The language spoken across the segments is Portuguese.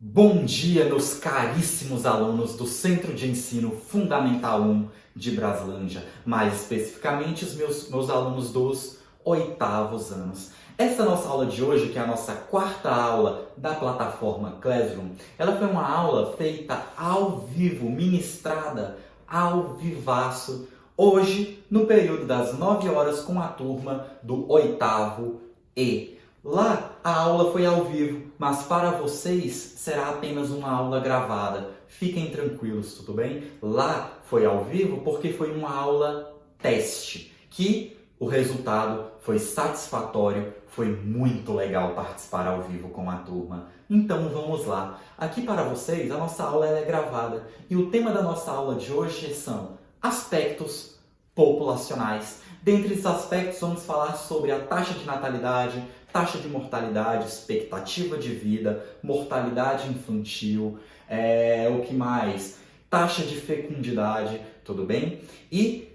Bom dia, meus caríssimos alunos do Centro de Ensino Fundamental 1 de Braslândia, mais especificamente os meus alunos dos oitavos anos. Essa nossa aula de hoje, que é a nossa quarta aula da plataforma Classroom, ela foi uma aula feita ao vivo, ministrada ao vivaço, hoje no período das 9 horas com a turma do oitavo E. Lá, a aula foi ao vivo, mas para vocês será apenas uma aula gravada. Fiquem tranquilos, tudo bem? Lá foi ao vivo porque foi uma aula teste, que o resultado foi satisfatório, foi muito legal participar ao vivo com a turma. Então vamos lá. Aqui para vocês, a nossa aula é gravada e o tema da nossa aula de hoje são aspectos populacionais. Dentre esses aspectos, vamos falar sobre a taxa de natalidade, taxa de mortalidade, expectativa de vida, mortalidade infantil, o que mais? Taxa de fecundidade, tudo bem? E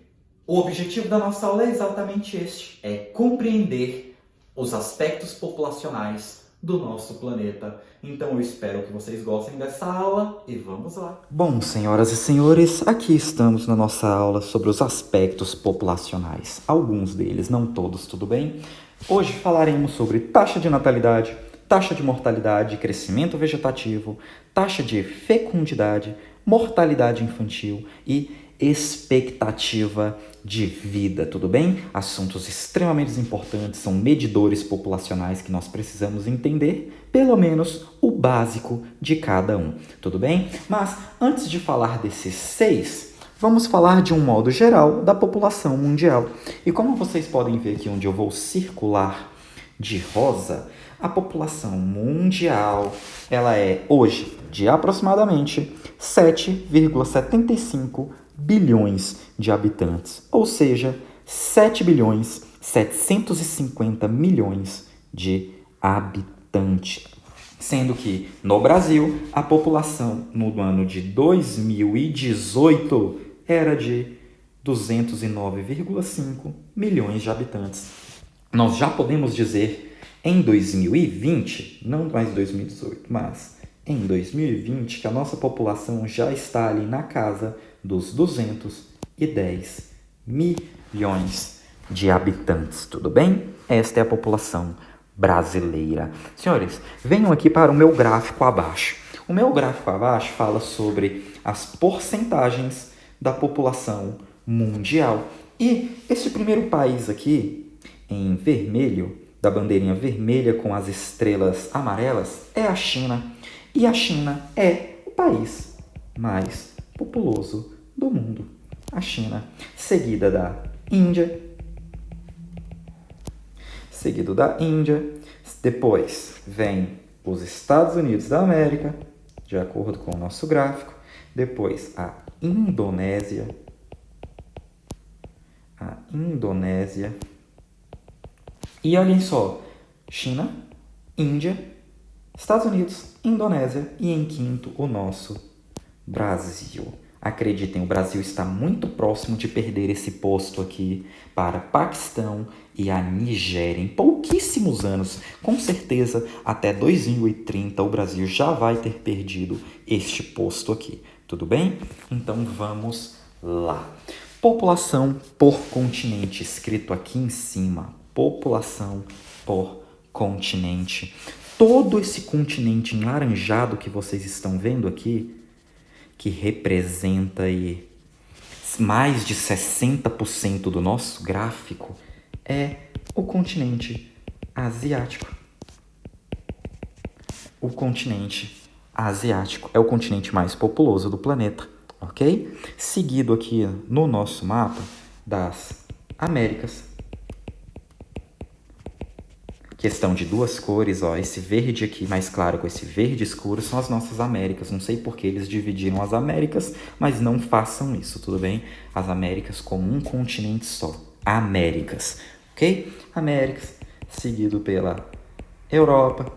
o objetivo da nossa aula é exatamente este, é compreender os aspectos populacionais do nosso planeta. Então eu espero que vocês gostem dessa aula e vamos lá. Bom, senhoras e senhores, aqui estamos na nossa aula sobre os aspectos populacionais. Alguns deles, não todos, tudo bem? Hoje falaremos sobre taxa de natalidade, taxa de mortalidade, crescimento vegetativo, taxa de fecundidade, mortalidade infantil e expectativa de vida, tudo bem? Assuntos extremamente importantes, são medidores populacionais que nós precisamos entender, pelo menos o básico de cada um, tudo bem? Mas antes de falar desses 6, vamos falar de um modo geral da população mundial. E como vocês podem ver aqui onde eu vou circular de rosa, a população mundial, ela é hoje de aproximadamente 7,75 bilhões de habitantes, ou seja, 7 bilhões 750 milhões de habitantes. Sendo que no Brasil, a população no ano de 2018 era de 209,5 milhões de habitantes. Nós já podemos dizer em 2020, não mais 2018, mas em 2020, que a nossa população já está ali na casa dos 210 milhões de habitantes, tudo bem? Esta é a população brasileira. Senhores, venham aqui para o meu gráfico abaixo. O meu gráfico abaixo fala sobre as porcentagens da população mundial. E esse primeiro país aqui, em vermelho, da bandeirinha vermelha com as estrelas amarelas, é a China. E a China é o país mais populoso do mundo. A China, seguida da Índia, seguido da Índia, depois vem os Estados Unidos da América, de acordo com o nosso gráfico, depois a Indonésia, e olhem só, China, Índia, Estados Unidos, Indonésia e em quinto o nosso Brasil. Acreditem, o Brasil está muito próximo de perder esse posto aqui para Paquistão e a Nigéria. Em pouquíssimos anos, com certeza até 2030 o Brasil já vai ter perdido este posto aqui. Tudo bem? Então vamos lá. População por continente, escrito aqui em cima. População por continente. Todo esse continente enlaranjado que vocês estão vendo aqui, que representa aí mais de 60% do nosso gráfico, é o continente asiático. O continente asiático é o continente mais populoso do planeta, ok? Seguido aqui no nosso mapa das Américas. Questão de duas cores, ó, esse verde aqui mais claro com esse verde escuro são as nossas Américas. Não sei por que eles dividiram as Américas, mas não façam isso, tudo bem? As Américas como um continente só. Américas, ok? Américas, seguido pela Europa.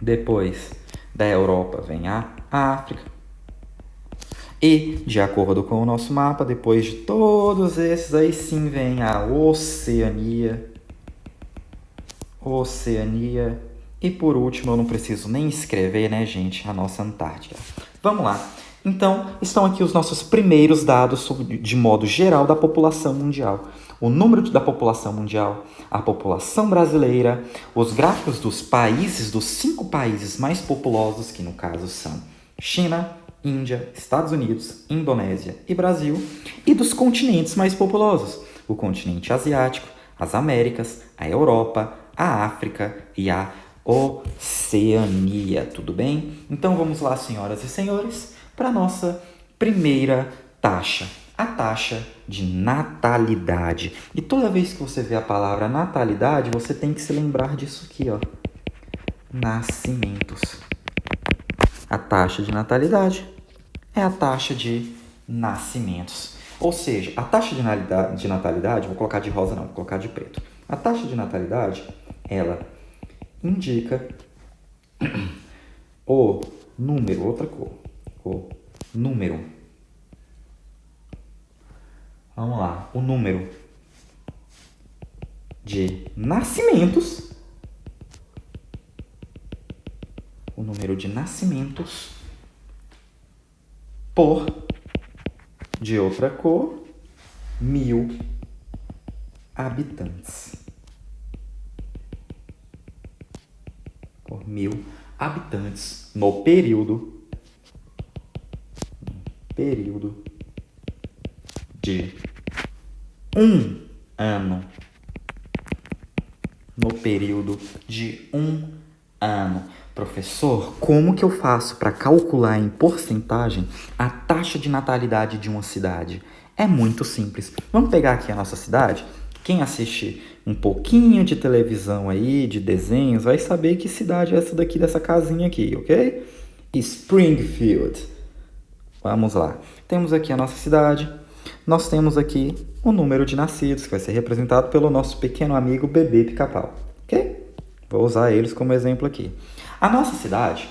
Depois da Europa vem a África. E, de acordo com o nosso mapa, depois de todos esses, aí sim vem a Oceania E por último, eu não preciso nem escrever, né, gente, a nossa Antártica. Vamos lá. Então, estão aqui os nossos primeiros dados de modo geral da população mundial. O número da população mundial, a população brasileira, os gráficos dos países, dos 5 países mais populosos, que no caso são China, Índia, Estados Unidos, Indonésia e Brasil, e dos continentes mais populosos, o continente asiático, as Américas, a Europa, a África e a Oceania, tudo bem? Então vamos lá, senhoras e senhores, para a nossa primeira taxa, a taxa de natalidade. E toda vez que você vê a palavra natalidade, você tem que se lembrar disso aqui, ó. Nascimentos. A taxa de natalidade é a taxa de nascimentos. Ou seja, a taxa de natalidade, vou colocar de rosa não, vou colocar de preto. A taxa de natalidade, ela indica o número, outra cor, o número. Vamos lá, o número de nascimentos, por, de outra cor, 1.000 habitantes. Por 1.000 habitantes no período de um ano. No período de um ano. Professor, como que eu faço para calcular em porcentagem a taxa de natalidade de uma cidade? É muito simples. Vamos pegar aqui a nossa cidade. Quem assiste um pouquinho de televisão aí, de desenhos, vai saber que cidade é essa daqui, dessa casinha aqui, ok? Springfield. Vamos lá. Temos aqui a nossa cidade. Nós temos aqui o número de nascidos, que vai ser representado pelo nosso pequeno amigo bebê pica-pau, ok? Vou usar eles como exemplo aqui. A nossa cidade,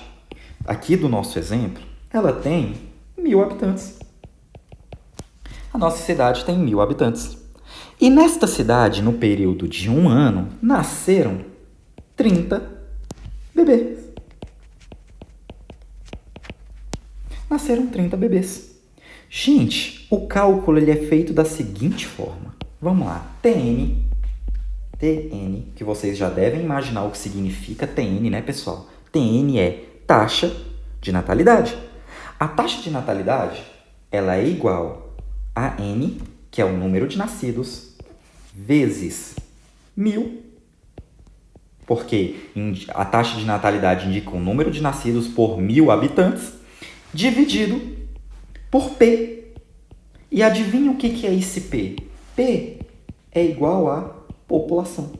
aqui do nosso exemplo, ela tem 1.000 habitantes. A nossa cidade tem 1.000 habitantes. E nesta cidade, no período de um ano, nasceram 30 bebês. Nasceram 30 bebês. Gente, o cálculo ele é feito da seguinte forma. Vamos lá. TN, que vocês já devem imaginar o que significa TN, né, pessoal? TN é taxa de natalidade. A taxa de natalidade, ela é igual a N, que é o número de nascidos, vezes 1.000, porque a taxa de natalidade indica o número de nascidos por 1.000 habitantes, dividido por P. E adivinha o que é esse P? P é igual a população.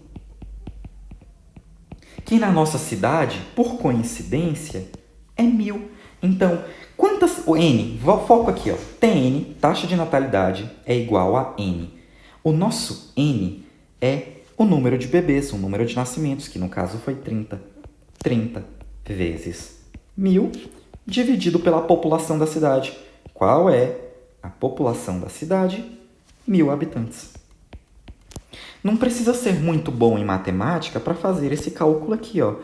Que na nossa cidade, por coincidência, é 1.000. Então, o N, foco aqui, ó. TN, taxa de natalidade, é igual a N. O nosso N é o número de bebês, o número de nascimentos, que no caso foi 30. 30 vezes 1.000 dividido pela população da cidade. Qual é a população da cidade? 1.000 habitantes. Não precisa ser muito bom em matemática para fazer esse cálculo aqui, ó.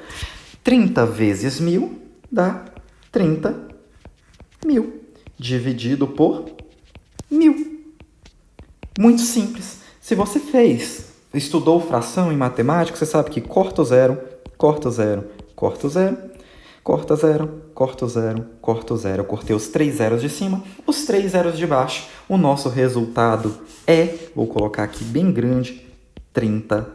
30 vezes 1.000 dá 30.000 dividido por 1.000. Muito simples. Se você estudou fração em matemática, você sabe que corta o zero, corta o zero, corta o zero, corta zero, corta o zero, corta o zero. Eu cortei os 3 zeros de cima, os 3 zeros de baixo. O nosso resultado é, vou colocar aqui bem grande, 30%.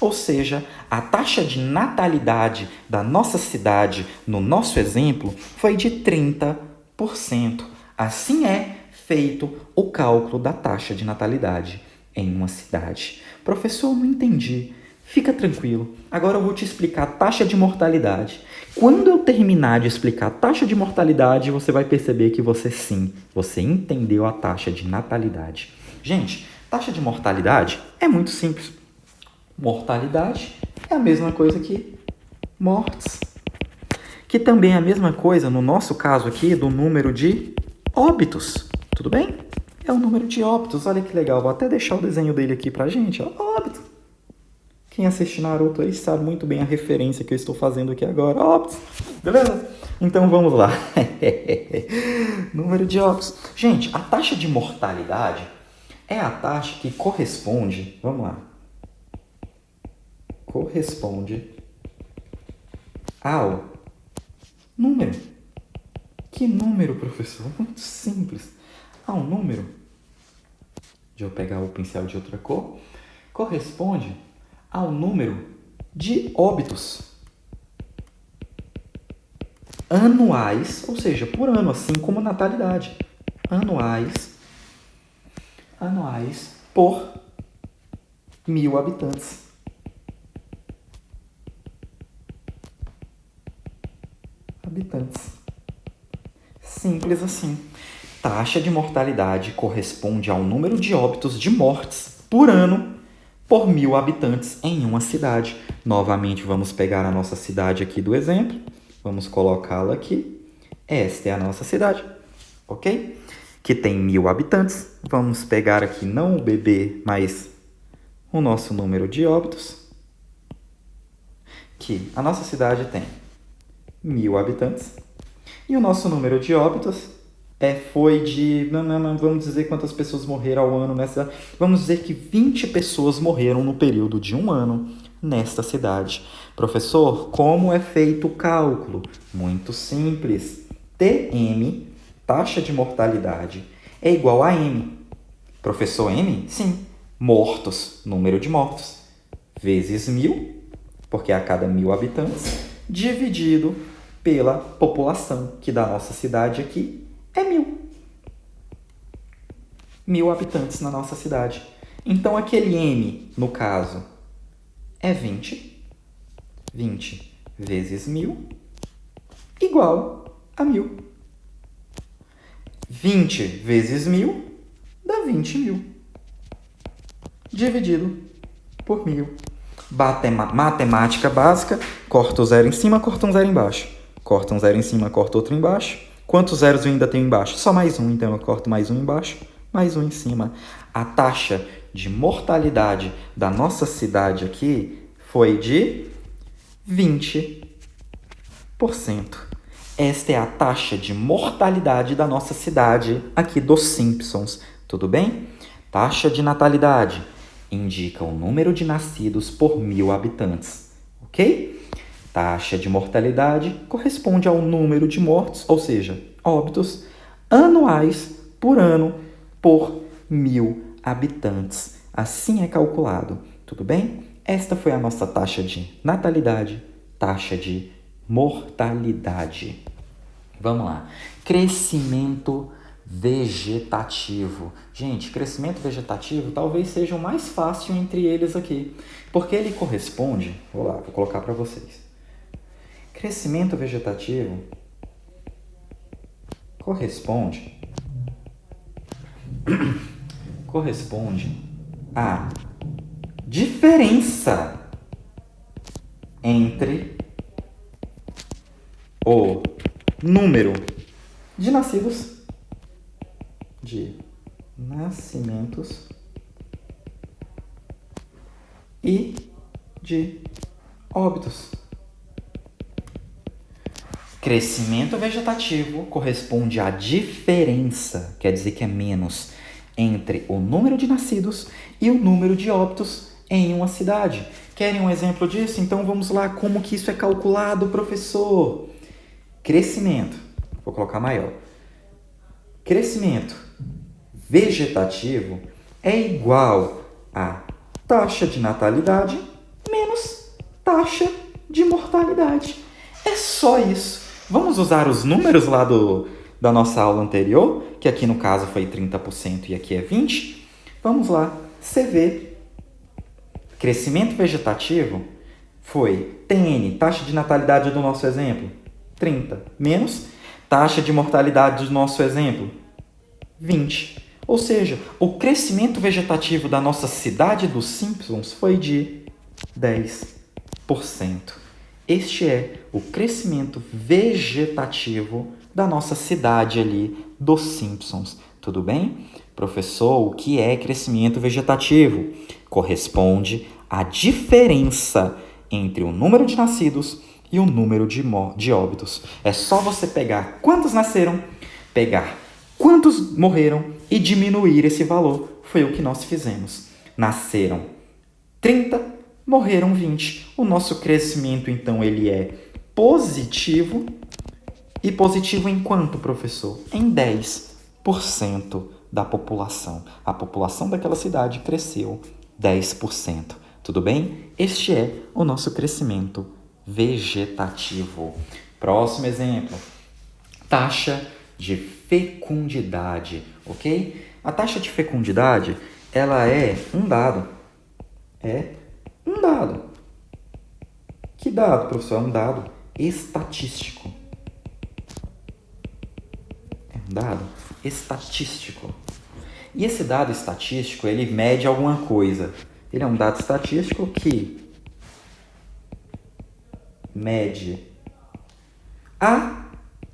Ou seja, a taxa de natalidade da nossa cidade, no nosso exemplo, foi de 30%. Assim é feito o cálculo da taxa de natalidade em uma cidade. Professor, não entendi. Fica tranquilo. Agora eu vou te explicar a taxa de mortalidade. Quando eu terminar de explicar a taxa de mortalidade, você vai perceber que você entendeu a taxa de natalidade. Gente, taxa de mortalidade é muito simples. Mortalidade é a mesma coisa que mortes. Que também é a mesma coisa, no nosso caso aqui, do número de óbitos. Tudo bem? É o número de óbitos. Olha que legal. Vou até deixar o desenho dele aqui pra gente. Ó. Óbito. Quem assiste Naruto aí sabe muito bem a referência que eu estou fazendo aqui agora. Óbvio, beleza? Então vamos lá. Número de óbitos. Gente, a taxa de mortalidade é a taxa que corresponde, vamos lá, corresponde ao número. Que número, professor? Muito simples. Ao número, deixa eu pegar o pincel de outra cor, corresponde ao número de óbitos anuais, ou seja, por ano, assim como natalidade. Anuais por 1.000 habitantes. Simples assim. Taxa de mortalidade corresponde ao número de óbitos de mortes por ano por 1.000 habitantes em uma cidade. Novamente, vamos pegar a nossa cidade aqui do exemplo. Vamos colocá-la aqui. Esta é a nossa cidade, ok? Que tem 1.000 habitantes. Vamos pegar aqui não o bebê, mas o nosso número de óbitos. Que a nossa cidade tem 1.000 habitantes. E o nosso número de óbitos foi de... Não, vamos dizer quantas pessoas morreram ao ano nessa... Vamos dizer que 20 pessoas morreram no período de um ano nesta cidade. Professor, como é feito o cálculo? Muito simples. TM, taxa de mortalidade, é igual a M. Professor, M? Sim. Mortos, número de mortos, vezes 1.000, porque a cada 1.000 habitantes, dividido pela população, que da nossa cidade aqui é 1.000. 1.000 habitantes na nossa cidade. Então, aquele M, no caso, é 20. 20 vezes 1.000 igual a 1.000. 20 vezes 1.000 dá 20.000. Dividido por 1.000. Matemática básica, corta o zero em cima, corta um zero embaixo. Corta um zero em cima, corta outro embaixo. Quantos zeros eu ainda tenho embaixo? Só mais um, então eu corto mais um embaixo, mais um em cima. A taxa de mortalidade da nossa cidade aqui foi de 20%. Esta é a taxa de mortalidade da nossa cidade aqui dos Simpsons. Tudo bem? Taxa de natalidade indica o número de nascidos por 1.000 habitantes. Ok? Taxa de mortalidade corresponde ao número de mortos, ou seja, óbitos, anuais por ano por 1.000 habitantes. Assim é calculado. Tudo bem? Esta foi a nossa taxa de natalidade, taxa de mortalidade. Vamos lá. Crescimento vegetativo. Gente, crescimento vegetativo talvez seja o mais fácil entre eles aqui, porque ele corresponde... Vou colocar para vocês. Crescimento vegetativo corresponde à diferença entre o número de nascimentos e de óbitos. Crescimento vegetativo corresponde à diferença, quer dizer que é menos, entre o número de nascidos e o número de óbitos em uma cidade. Querem um exemplo disso? Então vamos lá, como que isso é calculado, professor? Crescimento, vou colocar maior. Crescimento vegetativo é igual a taxa de natalidade menos taxa de mortalidade. É só isso. Vamos usar os números lá da nossa aula anterior, que aqui no caso foi 30% e aqui é 20%. Vamos lá, CV. Crescimento vegetativo foi TN, taxa de natalidade do nosso exemplo, 30, menos taxa de mortalidade do nosso exemplo, 20. Ou seja, o crescimento vegetativo da nossa cidade dos Simpsons foi de 10%. Este é o crescimento vegetativo da nossa cidade ali dos Simpsons. Tudo bem? Professor, o que é crescimento vegetativo? Corresponde a diferença entre o número de nascidos e o número de óbitos. É só você pegar quantos nasceram, pegar quantos morreram e diminuir esse valor. Foi o que nós fizemos. Nasceram 30, morreram 20. O nosso crescimento, então, ele é positivo. E positivo em quanto, professor? Em 10% da população. A população daquela cidade cresceu 10%. Tudo bem? Este é o nosso crescimento vegetativo. Próximo exemplo. Taxa de fecundidade, ok? A taxa de fecundidade, ela é um dado. É um dado. Que dado, professor? É um dado estatístico. É um dado estatístico. E esse dado estatístico, ele mede alguma coisa. Ele é um dado estatístico que mede a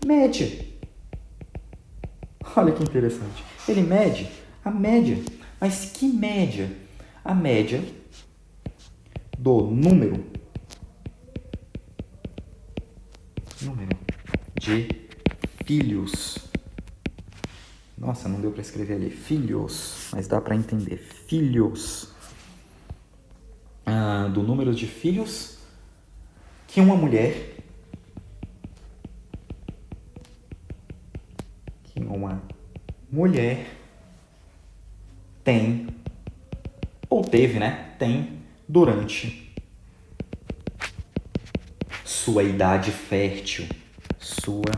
média. Olha que interessante. Ele mede a média. Mas que média? A média do número de filhos. Nossa, não deu para escrever ali. Filhos, mas dá para entender. Filhos. Do número de filhos que uma mulher tem, ou teve, né? Tem durante sua idade fértil. Sua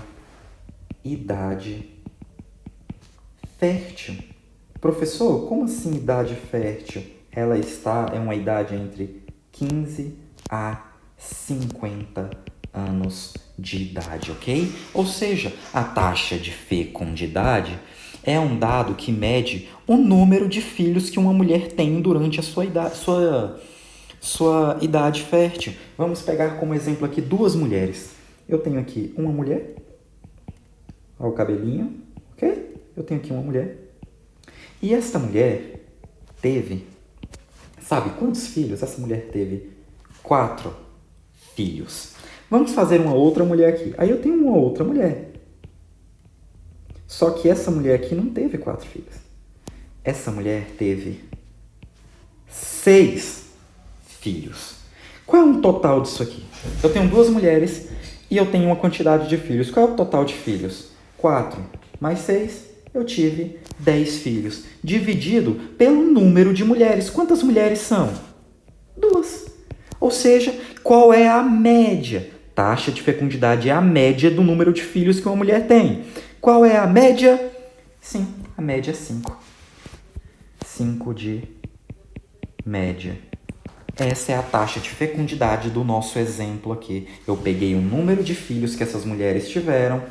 idade fértil. Professor, como assim idade fértil? Ela é uma idade entre 15 a 50 anos de idade, ok? Ou seja, a taxa de fecundidade é um dado que mede o número de filhos que uma mulher tem durante a sua idade fértil. Vamos pegar como exemplo aqui duas mulheres. Eu tenho aqui uma mulher, olha o cabelinho, ok? Eu tenho aqui uma mulher. E esta mulher teve, sabe quantos filhos? Essa mulher teve 4 filhos. Vamos fazer uma outra mulher aqui. Aí eu tenho uma outra mulher. Só que essa mulher aqui não teve 4 filhos. Essa mulher teve 6 filhos. Qual é o total disso aqui? Eu tenho 2 mulheres e eu tenho uma quantidade de filhos. Qual é o total de filhos? 4 mais 6, eu tive 10 filhos. Dividido pelo número de mulheres. Quantas mulheres são? 2. Ou seja, qual é a média? Taxa de fecundidade é a média do número de filhos que uma mulher tem. Qual é a média? Sim, a média é 5. 5 de média. Essa é a taxa de fecundidade do nosso exemplo aqui. Eu peguei o número de filhos que essas mulheres tiveram,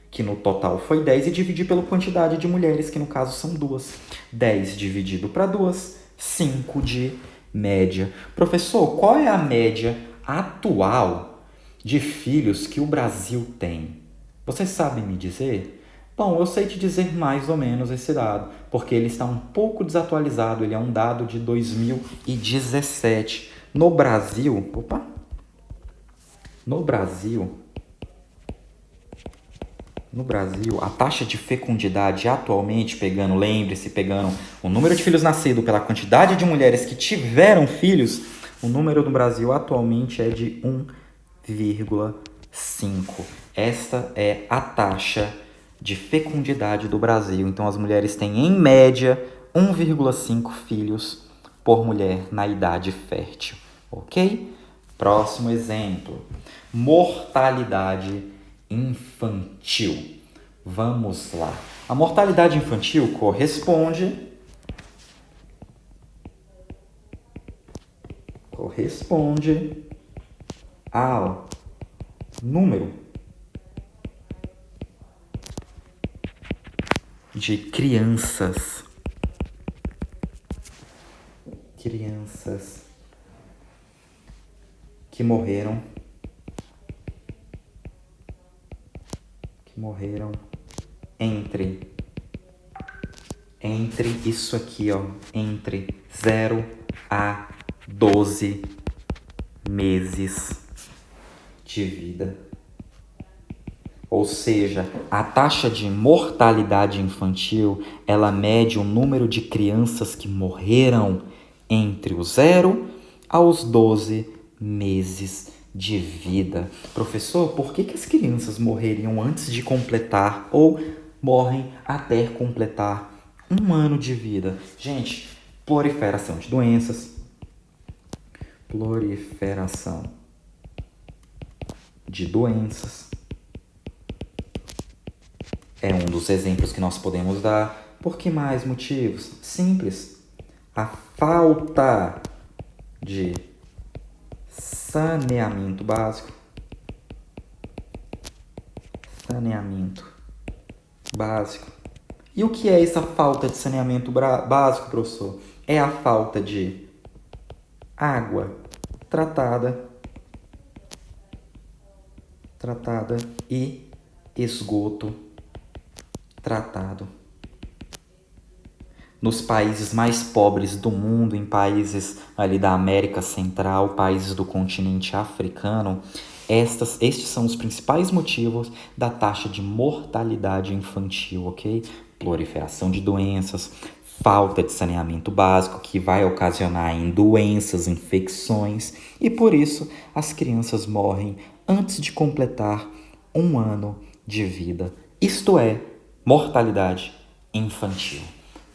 que no total foi 10, e dividi pela quantidade de mulheres, que no caso são 2. 10 dividido para 2, 5 de média. Professor, qual é a média atual de filhos que o Brasil tem? Você sabe me dizer? Bom, eu sei te dizer mais ou menos esse dado, porque ele está um pouco desatualizado, ele é um dado de 2017. No Brasil, a taxa de fecundidade atualmente, pegando o número de filhos nascidos pela quantidade de mulheres que tiveram filhos, o número no Brasil atualmente é de 1,5. Esta é a taxa de fecundidade do Brasil. Então, as mulheres têm, em média, 1,5 filhos por mulher na idade fértil. Ok? Próximo exemplo. Mortalidade infantil. Vamos lá. A mortalidade infantil corresponde ao número de crianças que morreram entre entre isso aqui, ó, entre 0 a 12 meses de vida. Ou seja, a taxa de mortalidade infantil, ela mede o número de crianças que morreram entre os 0 aos 12 meses de vida. Professor, por que as crianças morreriam antes de completar ou morrem até completar 1 ano de vida? Gente, proliferação de doenças, é um dos exemplos que nós podemos dar. Por que mais motivos? Simples. A falta de saneamento básico. E o que é essa falta de saneamento básico, professor? É a falta de água tratada e esgoto tratado. Nos países mais pobres do mundo, em países ali da América Central, países do continente africano, estes são os principais motivos da taxa de mortalidade infantil, ok? Proliferação de doenças, falta de saneamento básico, que vai ocasionar em doenças, infecções, e por isso as crianças morrem antes de completar 1 ano de vida. Isto é, mortalidade infantil.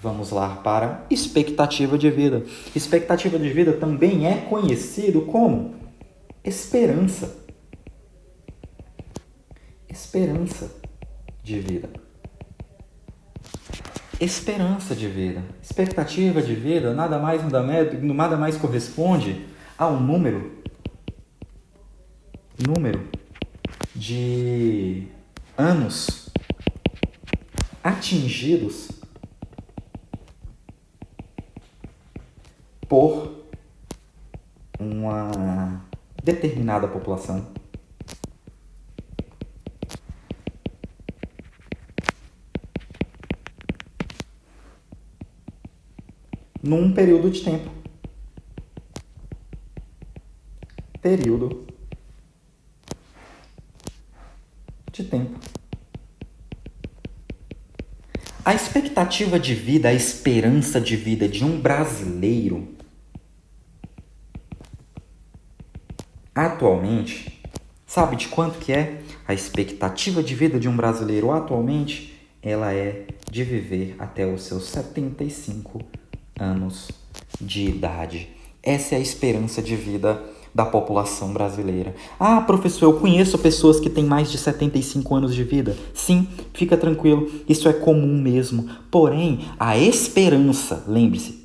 Vamos lá para expectativa de vida. Expectativa de vida também é conhecido como esperança. Esperança de vida. Expectativa de vida nada mais corresponde a um número de anos atingidos por uma determinada população num período de tempo. A expectativa de vida, a esperança de vida de um brasileiro atualmente, sabe de quanto que é? A expectativa de vida de um brasileiro atualmente, ela é de viver até os seus 75 anos de idade. Essa é a esperança de vida da população brasileira. Ah, professor, eu conheço pessoas que têm mais de 75 anos de vida. Sim, fica tranquilo, isso é comum mesmo. Porém, a esperança, lembre-se,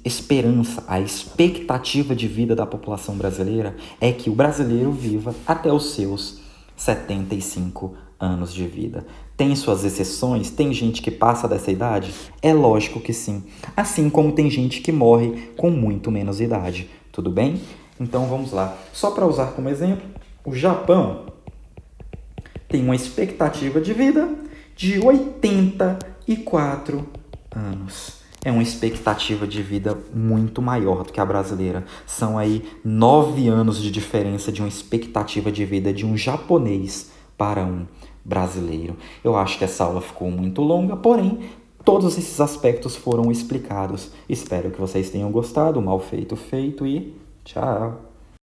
a expectativa de vida da população brasileira é que o brasileiro viva até os seus 75 anos de vida. Tem suas exceções? Tem gente que passa dessa idade? É lógico que sim. Assim como tem gente que morre com muito menos idade. Tudo bem? Então vamos lá. Só para usar como exemplo, o Japão tem uma expectativa de vida de 84 anos. É uma expectativa de vida muito maior do que a brasileira. São aí 9 anos de diferença de uma expectativa de vida de um japonês para um brasileiro. Eu acho que essa aula ficou muito longa, porém, todos esses aspectos foram explicados. Espero que vocês tenham gostado. Mal feito, feito e tchau!